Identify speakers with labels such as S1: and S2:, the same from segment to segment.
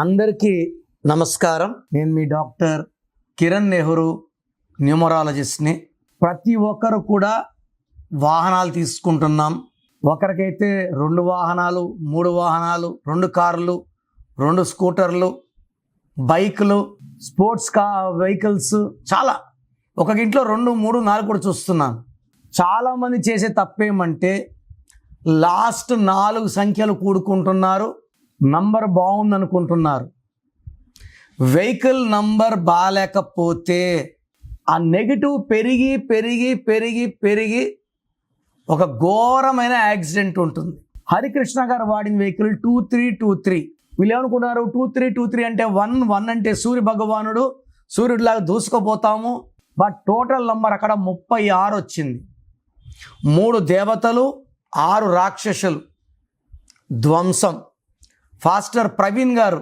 S1: అందరికీ నమస్కారం. నేను మీ డాక్టర్ కిరణ్ నెహ్రూ, న్యూమరాలజిస్ట్ని. ప్రతి ఒక్కరు కూడా వాహనాలు తీసుకుంటున్నాం. ఒకరికైతే 2 వాహనాలు, 3 వాహనాలు, 2 కార్లు, 2 స్కూటర్లు, బైకులు, స్పోర్ట్స్ వెహికల్స్, చాలా ఒక ఇంట్లో 2, 3, 4 కూడా చూస్తున్నాను. చాలామంది చేసే తప్పేమంటే లాస్ట్ 4 సంఖ్యలు కూడుకుంటున్నారు, నంబర్ బాగుందనుకుంటున్నారు. వెహికల్ నంబర్ బాగాలేకపోతే ఆ నెగిటివ్ పెరిగి పెరిగి పెరిగి పెరిగి ఒక ఘోరమైన యాక్సిడెంట్ ఉంటుంది. హరికృష్ణ గారు వాడిన వెహికల్ 2323. వీళ్ళు ఏమనుకున్నారు, 2323 అంటే 1 అంటే సూర్య భగవానుడు, సూర్యుడిలాగా దూసుకుపోతాము. బట్ టోటల్ నంబర్ అక్కడ 36 వచ్చింది. 3 దేవతలు, 6 రాక్షసులు, ధ్వంసం. ఫాస్టర్ ప్రవీణ్ గారు,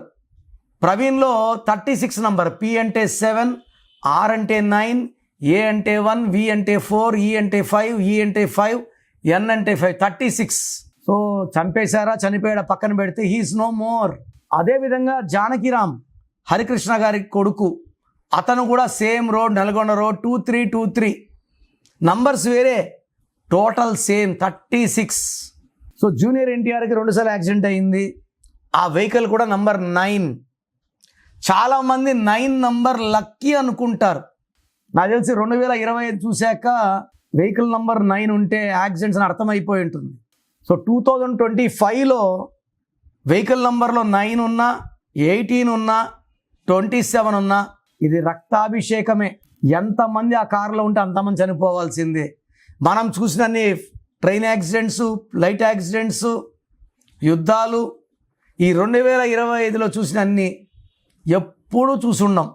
S1: ప్రవీణ్లో 36 నంబర్. పి అంటే 7, ఆర్ అంటే 9, ఏ అంటే 1, వి అంటే 4, ఈ అంటే 5, ఈ అంటే 5, ఎన్ అంటే 5, 36. సో చంపేశారా, చనిపోయాడా పక్కన పెడితే హీస్ నో మోర్. అదేవిధంగా జానకిరామ్, హరికృష్ణ గారి కొడుకు, అతను కూడా same road, Nalgonda road, 2323. Numbers వేరే, టోటల్ సేమ్ 36. సో జూనియర్ ఎన్టీఆర్కి 2 సార్లు యాక్సిడెంట్ అయింది. ఆ వెహికల్ కూడా నంబర్ 9. చాలామంది 9 నంబర్ లక్కీ అనుకుంటారు. నాకు తెలిసి 2025 చూశాక వెహికల్ నంబర్ 9 ఉంటే యాక్సిడెంట్స్ అని అర్థమైపోయి ఉంటుంది. సో 2025లో వెహికల్ నంబర్లో 9 ఉన్నా, 18 ఉన్నా, 27 ఉన్నా, ఇది రక్తాభిషేకమే. ఎంతమంది ఆ కారులో ఉంటే అంతమంది చనిపోవాల్సిందే. మనం చూసినన్ని ట్రైన్ యాక్సిడెంట్స్, ఫ్లైట్ యాక్సిడెంట్స్, యుద్ధాలు, ఈ 2025లో చూసిన అన్ని ఎప్పుడూ చూసుండం.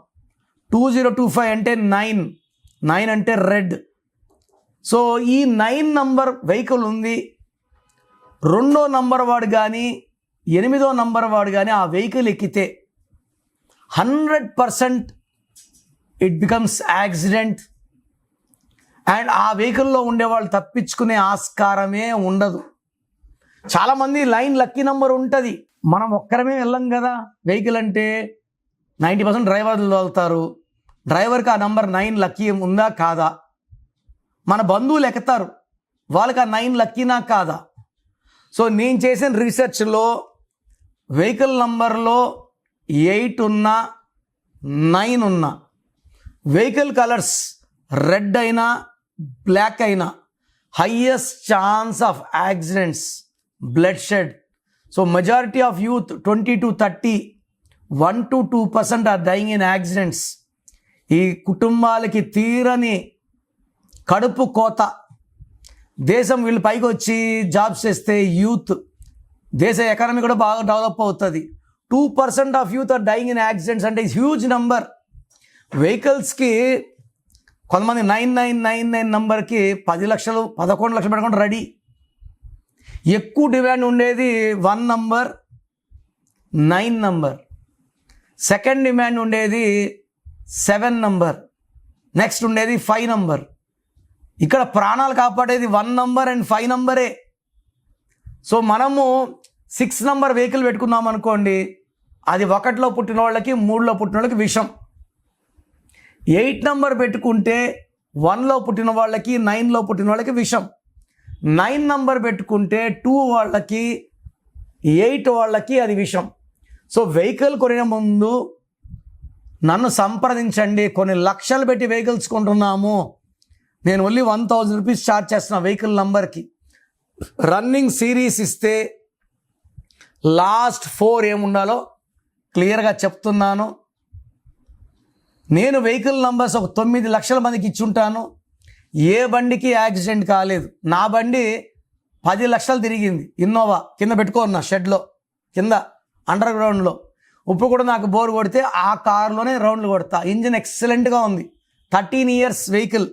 S1: 2025 అంటే 9 అంటే రెడ్. సో ఈ 9 నంబర్ వెహికల్ ఉంది. 2వ నంబర్ వాడు కానీ 8వ నంబర్ వాడు కానీ ఆ వెహికల్ ఎక్కితే 100% ఇట్ బికమ్స్ యాక్సిడెంట్. అండ్ ఆ వెహికల్లో ఉండేవాళ్ళు తప్పించుకునే ఆస్కారమే ఉండదు. చాలామంది లైన్ లక్కీ నంబర్ ఉంటుంది, మనం ఒక్కరమే వెళ్ళం కదా. వెహికల్ అంటే 90% డ్రైవర్లు వెళ్తారు. డ్రైవర్కి ఆ నంబర్ 9 లక్కీ ఉందా కాదా, మన బంధువులు ఎక్కుతారు, వాళ్ళకి ఆ 9 లక్కీనా కాదా. సో నేను చేసిన రీసెర్చ్లో వెహికల్ నంబర్లో 8 ఉన్నా, 9 ఉన్నా, వెహికల్ కలర్స్ రెడ్ అయినా, బ్లాక్ అయినా, highest chance of accidents, bloodshed. So majority of youth 20 to 30, 1 to 2% are dying in accidents. ఈ కుటుంబాలకి తీరని కడుపు కోత. దేశం వీళ్ళు పైకి వచ్చి జాబ్స్ చేస్తే యూత్, దేశ ఎకానమీ కూడా బాగా డెవలప్ అవుతుంది. 2% of youth are dying in accidents అంటే హ్యూజ్ నెంబర్. వెహికల్స్కి కొంతమంది 9999 నంబర్కి 10 లక్షలు, 11 లక్షలు పెట్టుకుంటే రెడీ. ఎక్కువ డిమాండ్ ఉండేది 1 నంబర్, 9 నంబర్. సెకండ్ డిమాండ్ ఉండేది 7 నంబర్. నెక్స్ట్ ఉండేది 5 నంబర్. ఇక్కడ ప్రాణాలు కాపాడేది 1 నంబర్ అండ్ 5 నంబరే. సో మనము 6 నంబర్ వెహికల్ పెట్టుకున్నాం అనుకోండి, అది 1లో పుట్టిన వాళ్ళకి, 3లో పుట్టిన వాళ్ళకి విషం. 8 నంబర్ పెట్టుకుంటే 1లో పుట్టిన వాళ్ళకి, 9లో పుట్టిన వాళ్ళకి విషం. 9 నంబర్ పెట్టుకుంటే 2 వాళ్ళకి, 8 వాళ్ళకి అది విషం. సో వెహికల్ కొనే ముందు నన్ను సంప్రదించండి. కొన్ని లక్షలు పెట్టి వెహికల్స్ కొంటున్నాము, నేను ఓన్లీ 1000 రూపీస్ ఛార్జ్ చేస్తున్నా వెహికల్ నంబర్కి. రన్నింగ్ సిరీస్ ఇస్తే లాస్ట్ 4 ఏముండాలో క్లియర్గా చెప్తున్నాను. నేను వెహికల్ నంబర్స్ ఒక 9 లక్షల మందికి ఇచ్చుంటాను. ఏ బండికి యాక్సిడెంట్ కాలేదు. నా బండి 10 లక్షలు తిరిగింది. ఇన్నోవా కింద పెట్టుకోన్నా, షెడ్లో కింద అండర్ గ్రౌండ్లో. ఇప్పుడు కూడా నాకు బోర్ కొడితే ఆ కారులోనే రౌండ్లు కొడతా. ఇంజిన్ ఎక్సలెంట్గా ఉంది. 13 years వెహికల్,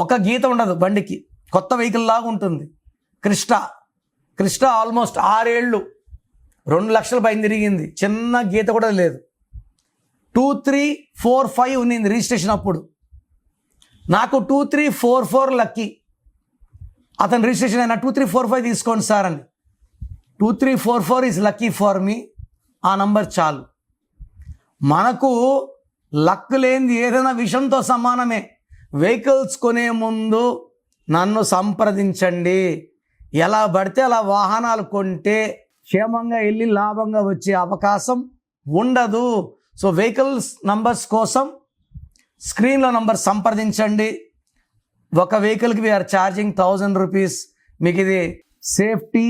S1: ఒక గీత ఉండదు బండికి, కొత్త వెహికల్ లాగా ఉంటుంది. క్రిస్టా ఆల్మోస్ట్ 6 ఏళ్ళు, 2 లక్షల పైన తిరిగింది, చిన్న గీత కూడా లేదు. 2345 ఉన్నింది రిజిస్ట్రేషన్ అప్పుడు. నాకు 2344 లక్కీ. అతను రిజిస్ట్రేషన్ అయినా 2345 తీసుకోండి సార్ అని. 2344 ఈజ్ లక్కీ ఫర్ మీ. ఆ నంబర్ చాలు. మనకు లక్ లేనిది ఏదైనా విషయంతో సమానమే. వెహికల్స్ కొనే ముందు నన్ను సంప్రదించండి. ఎలా పడితే అలా వాహనాలు కొంటే క్షేమంగా వెళ్ళి లాభంగా వచ్చే అవకాశం ఉండదు. సో వెహికల్స్ నంబర్స్ కోసం స్క్రీన్లో నంబర్ సంప్రదించండి. ఒక వెహికల్కి వీఆర్ ఛార్జింగ్ 1000 రూపీస్. మీకు ఇది సేఫ్టీ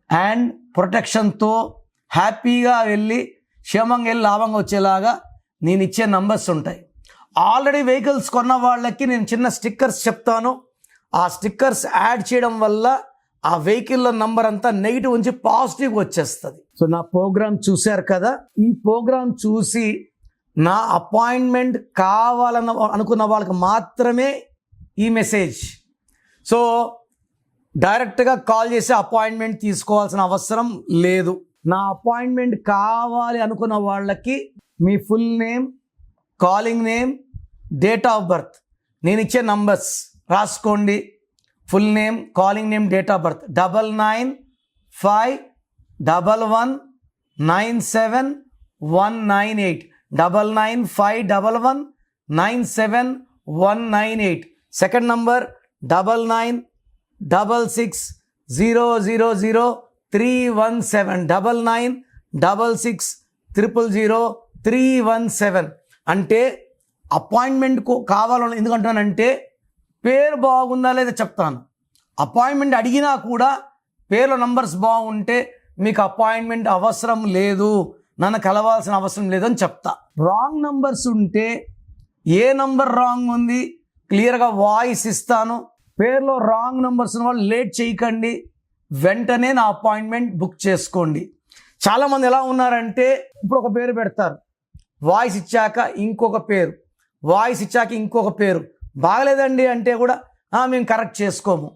S1: అండ్ ప్రొటెక్షన్తో హ్యాపీగా వెళ్ళి క్షేమంగా వెళ్ళి లాభంగా వచ్చేలాగా నేను ఇచ్చే నంబర్స్ ఉంటాయి. ఆల్రెడీ వెహికల్స్ కొన్న వాళ్ళకి నేను చిన్న స్టిక్కర్స్ చెప్తాను. ఆ స్టిక్కర్స్ యాడ్ చేయడం వల్ల ఆ వెహికల్లో నంబర్ అంతా నెగిటివ్ ఉంచి పాజిటివ్ వచ్చేస్తుంది. సో నా ప్రోగ్రామ్ చూశారు కదా, ఈ ప్రోగ్రామ్ చూసి నా అపాయింట్మెంట్ కావాలన్న అనుకున్న వాళ్ళకి మాత్రమే ఈ మెసేజ్. సో డైరెక్ట్గా కాల్ చేసి అపాయింట్మెంట్ తీసుకోవాల్సిన అవసరం లేదు. నా అపాయింట్మెంట్ కావాలి అనుకున్న వాళ్ళకి మీ full name, calling name, date of birth, నేను ఇచ్చే నంబర్స్ రాసుకోండి. Full name, calling name, date of birth 9951197198 9951197198. Second number 9966000317 9966000317. అంటే అపాయింట్మెంట్ కావాలని ఎందుకంటానంటే పేరు బాగుందా లేదా చెప్తాను. అపాయింట్మెంట్ అడిగినా కూడా పేర్లో నంబర్స్ బాగుంటే మీకు అపాయింట్మెంట్ అవసరం లేదు, నన్ను కలవాల్సిన అవసరం లేదు అని చెప్తా. రాంగ్ నంబర్స్ ఉంటే ఏ నంబర్ రాంగ్ ఉంది క్లియర్గా వాయిస్ ఇస్తాను. పేర్లో రాంగ్ నంబర్స్ ఉన్న వాళ్ళు లేట్ చేయకండి, వెంటనే నా అపాయింట్మెంట్ బుక్ చేసుకోండి. చాలామంది ఎలా ఉన్నారంటే ఇప్పుడు ఒక పేరు పెడతారు, వాయిస్ ఇచ్చాక ఇంకొక పేరు, వాయిస్ ఇచ్చాక ఇంకొక పేరు. బాగలేదండి అంటే కూడా మేము కరెక్ట్ చేసుకోము.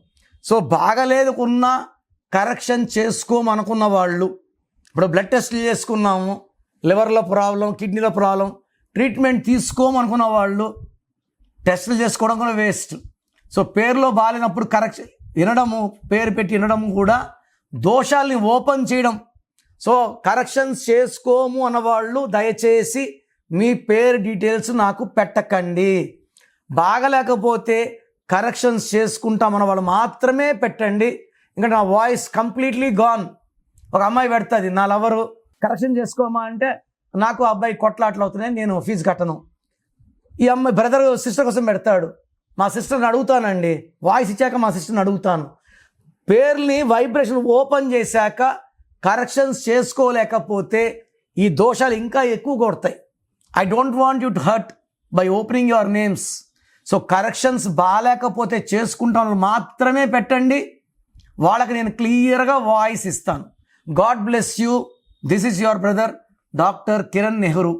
S1: సో బాగలేదుకున్నా కరెక్షన్ చేసుకోము అనుకున్న వాళ్ళు, ఇప్పుడు బ్లడ్ టెస్ట్లు చేసుకున్నాము, లివర్లో ప్రాబ్లం, కిడ్నీలో ప్రాబ్లం, ట్రీట్మెంట్ తీసుకోము అనుకున్న వాళ్ళు టెస్టులు చేసుకోవడం కూడా వేస్ట్. సో పేరులో బాగాలేనప్పుడు కరెక్షన్ వినడము, పేరు పెట్టి వినడము కూడా దోషాల్ని ఓపెన్ చేయడం. సో కరెక్షన్స్ చేసుకోము అన్నవాళ్ళు దయచేసి మీ పేరు డీటెయిల్స్ నాకు పెట్టకండి. బాగలేకపోతే కరెక్షన్స్ చేసుకుంటామన్న వాళ్ళు మాత్రమే పెట్టండి. ఇంకా నా వాయిస్ కంప్లీట్లీ గాన్. ఒక అమ్మాయి పెడుతుంది, నా లవరు కరెక్షన్ చేసుకోమా అంటే నాకు అబ్బాయి కొట్లాట్లు అవుతున్నాయి, నేను ఫీజు కట్టను. ఈ అమ్మాయి బ్రదర్ సిస్టర్ కోసం పెడతాడు, మా సిస్టర్ని అడుగుతానండి, వాయిస్ ఇచ్చాక మా సిస్టర్ని అడుగుతాను. పేర్ని వైబ్రేషన్ ఓపెన్ చేశాక కరెక్షన్స్ చేసుకోలేకపోతే ఈ దోషాలు ఇంకా ఎక్కువ కొడతాయి. I don't want you to hurt by opening your names. So corrections బాగాలేకపోతే చేసుకుంటాను మాత్రమే పెట్టండి, వాళ్ళకి నేను క్లియర్గా వాయిస్ ఇస్తాను. God bless you. This is your brother doctor Kiran Nehru.